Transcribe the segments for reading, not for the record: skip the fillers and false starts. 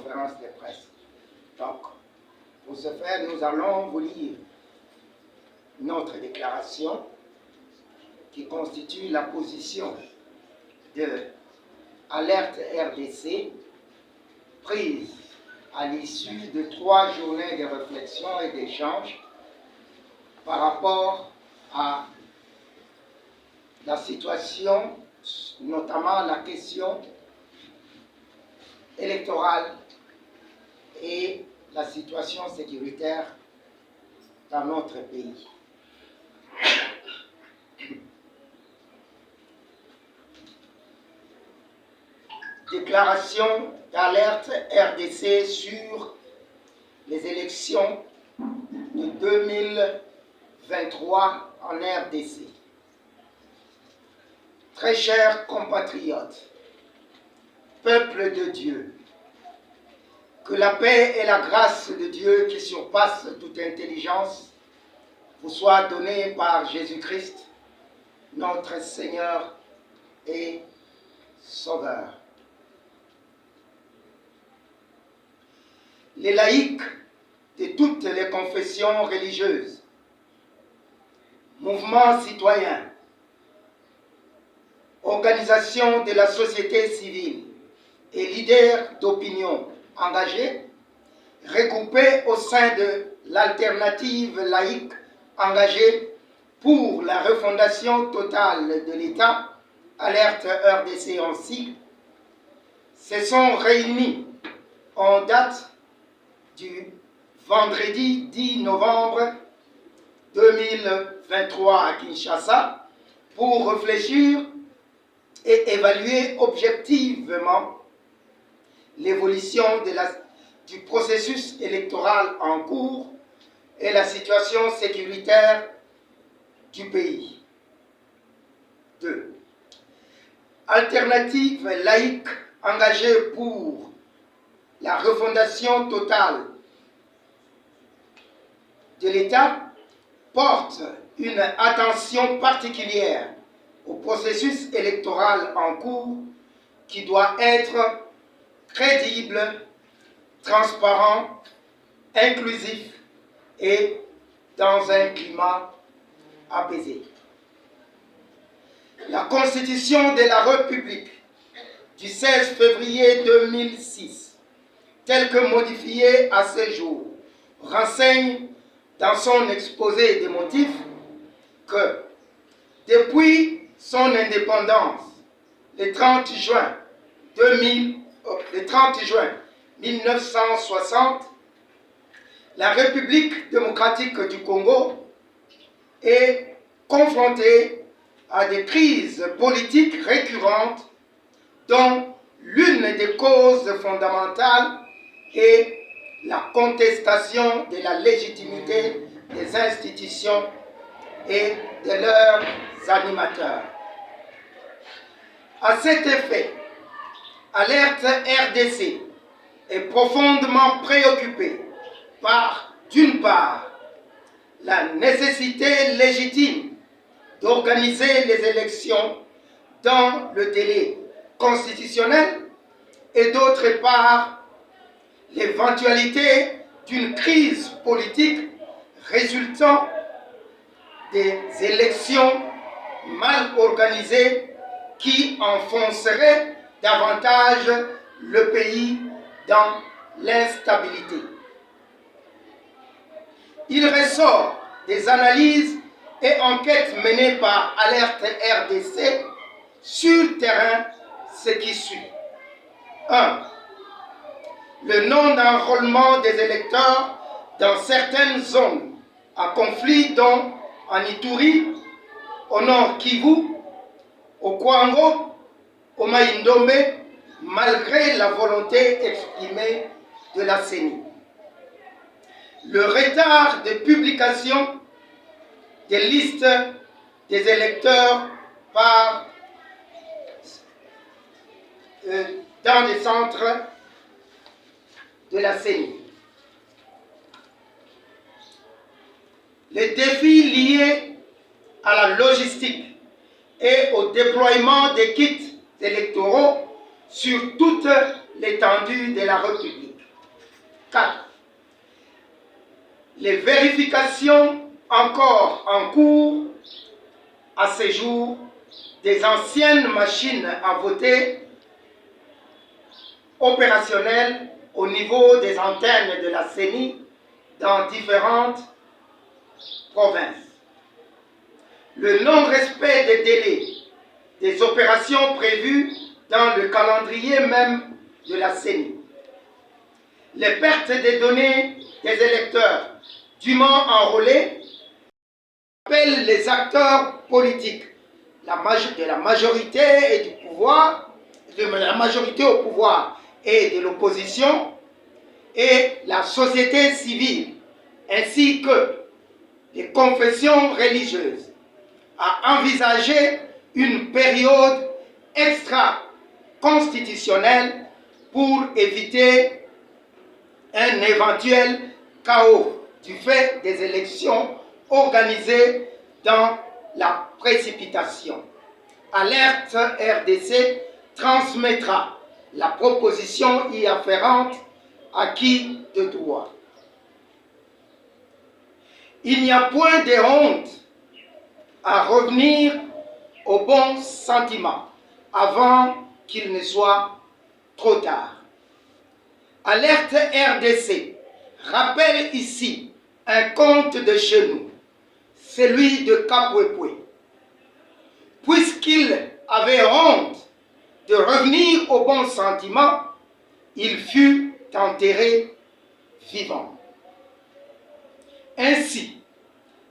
conférence de presse. Donc, pour ce faire, nous allons vous lire notre déclaration qui constitue la position de Alerte RDC prise à l'issue de 3 journées de réflexion et d'échange par rapport à la situation, notamment la question électorale et la situation sécuritaire dans notre pays. Déclaration d'alerte RDC sur les élections de 2023 en RDC. Très chers compatriotes, peuple de Dieu, que la paix et la grâce de Dieu qui surpasse toute intelligence vous soient données par Jésus-Christ, notre Seigneur et Sauveur. Les laïcs de toutes les confessions religieuses, mouvements citoyens, organisations de la société civile et leaders d'opinion engagés, regroupés au sein de l'alternative laïque engagée pour la refondation totale de l'État, Alerte RDC en sigle, se sont réunis en date du vendredi 10 novembre 2023 à Kinshasa pour réfléchir et évaluer objectivement l'évolution du processus électoral en cours et la situation sécuritaire du pays. 2. Alternative laïque engagée pour la refondation totale de l'État porte une attention particulière au processus électoral en cours qui doit être crédible, transparent, inclusif et dans un climat apaisé. La Constitution de la République du 16 février 2006, telle que modifiée à ce jour, renseigne dans son exposé des motifs que depuis son indépendance, le 30 juin 1960, la République démocratique du Congo est confrontée à des crises politiques récurrentes dont l'une des causes fondamentales est la contestation de la légitimité des institutions et de leurs animateurs. À cet effet, Alerte RDC est profondément préoccupée par, d'une part, la nécessité légitime d'organiser les élections dans le délai constitutionnel et d'autre part, l'éventualité d'une crise politique résultant des élections mal organisées qui enfonceraient davantage le pays dans l'instabilité. Il ressort des analyses et enquêtes menées par Alerte RDC sur le terrain ce qui suit. 1. Le non-enrôlement des électeurs dans certaines zones à conflit, dont en Ituri, au nord Kivu, au Kwango, au Maïndombe, malgré la volonté exprimée de la CENI. Le retard de publication des listes des électeurs dans des centres de la CENI. Les défis liés à la logistique et au déploiement des kits électoraux sur toute l'étendue de la République. 4. Les vérifications encore en cours à ce jour des anciennes machines à voter opérationnelles au niveau des antennes de la CENI dans différentes provinces. Le non-respect des délais des opérations prévues dans le calendrier même de la CENI. Les pertes des données des électeurs dûment enrôlés appellent les acteurs politiques de la majorité et du pouvoir, de la majorité au pouvoir et de l'opposition, et la société civile, ainsi que les confessions religieuses, à envisager une période extra-constitutionnelle pour éviter un éventuel chaos du fait des élections organisées dans la précipitation. Alerte RDC transmettra la proposition y afférente à qui de droit. Il n'y a point de honte à revenir au bon sentiment avant qu'il ne soit trop tard. Alerte RDC rappelle ici un conte de chez nous, celui de Kapwepwe. Puisqu'il avait honte de revenir au bon sentiment, il fut enterré vivant. Ainsi,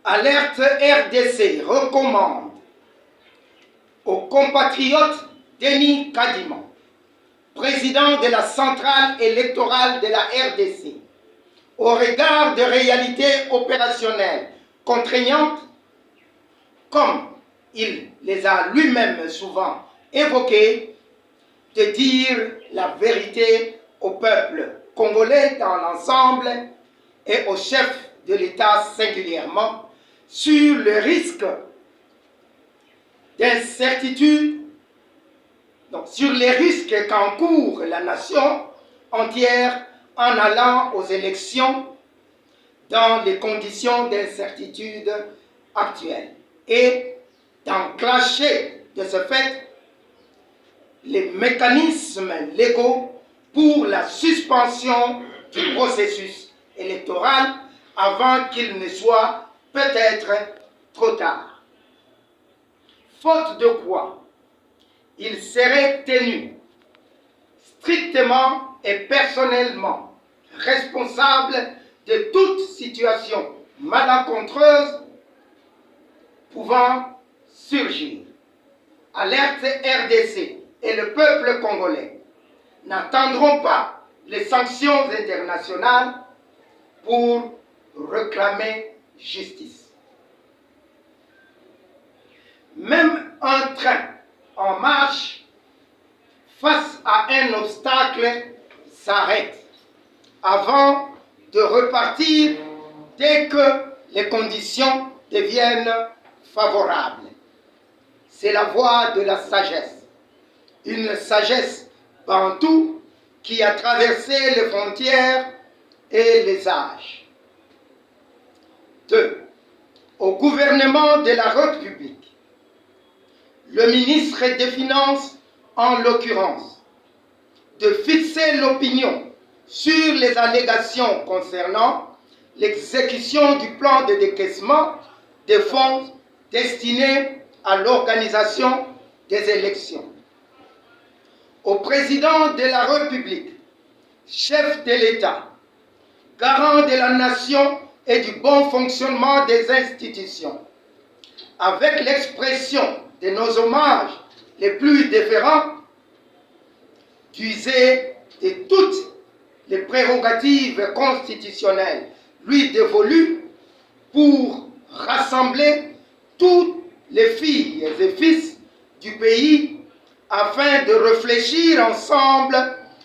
Alerte RDC recommande aux compatriotes Denis Kadiman, président de la centrale électorale de la RDC, au regard de réalités opérationnelles contraignantes, comme il les a lui-même souvent évoquées, de dire la vérité au peuple congolais dans l'ensemble et au chef de l'État singulièrement sur le risque d'incertitude, donc sur les risques qu'encourt la nation entière en allant aux élections dans les conditions d'incertitude actuelles et d'enclencher de ce fait les mécanismes légaux pour la suspension du processus électoral avant qu'il ne soit peut-être trop tard. Faute de quoi, il serait tenu strictement et personnellement responsable de toute situation malencontreuse pouvant surgir. Alerte RDC et le peuple congolais n'attendront pas les sanctions internationales pour réclamer justice. Même un train en marche face à un obstacle s'arrête avant de repartir dès que les conditions deviennent favorables. C'est la voie de la sagesse, une sagesse bantoue qui a traversé les frontières et les âges. 2. Au gouvernement de la République, le ministre des Finances, en l'occurrence, de fixer l'opinion sur les allégations concernant l'exécution du plan de décaissement des fonds destinés à l'organisation des élections. Au président de la République, chef de l'État, garant de la nation et du bon fonctionnement des institutions, avec l'expression de nos hommages les plus déférents, d'user de toutes les prérogatives constitutionnelles lui dévolues pour rassembler toutes les filles et fils du pays afin de réfléchir ensemble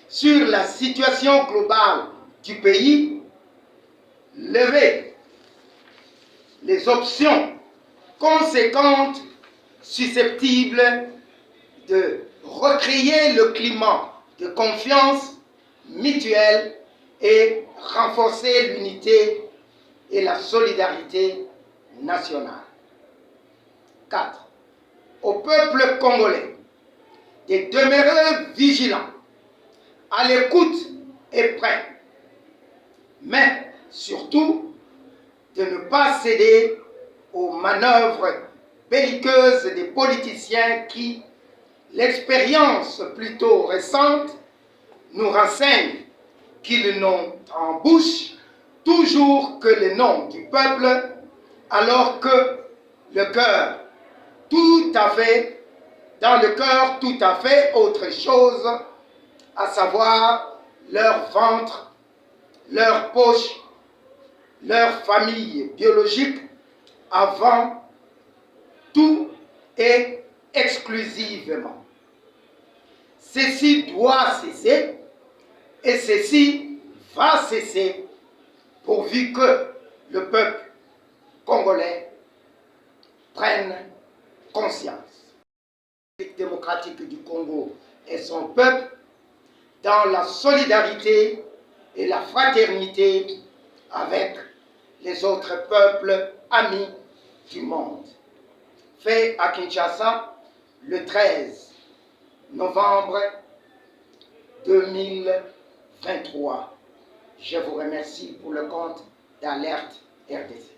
sur la situation globale du pays, lever les options conséquentes susceptibles de recréer le climat de confiance mutuelle et renforcer l'unité et la solidarité nationale. 4. Au peuple congolais de demeurer vigilant, à l'écoute et prêt, mais surtout de ne pas céder aux manœuvres belliqueuses des politiciens qui, l'expérience plutôt récente, nous renseigne qu'ils n'ont en bouche toujours que le nom du peuple, alors que le cœur tout à fait, dans le cœur tout à fait autre chose, à savoir leur ventre, leur poche, leur famille biologique, avant tout et exclusivement. Ceci doit cesser et ceci va cesser pourvu que le peuple congolais prenne conscience. La République démocratique du Congo et son peuple dans la solidarité et la fraternité avec les autres peuples amis du monde. Fait à Kinshasa le 13 novembre 2023. Je vous remercie pour le compte d'Alerte RDC.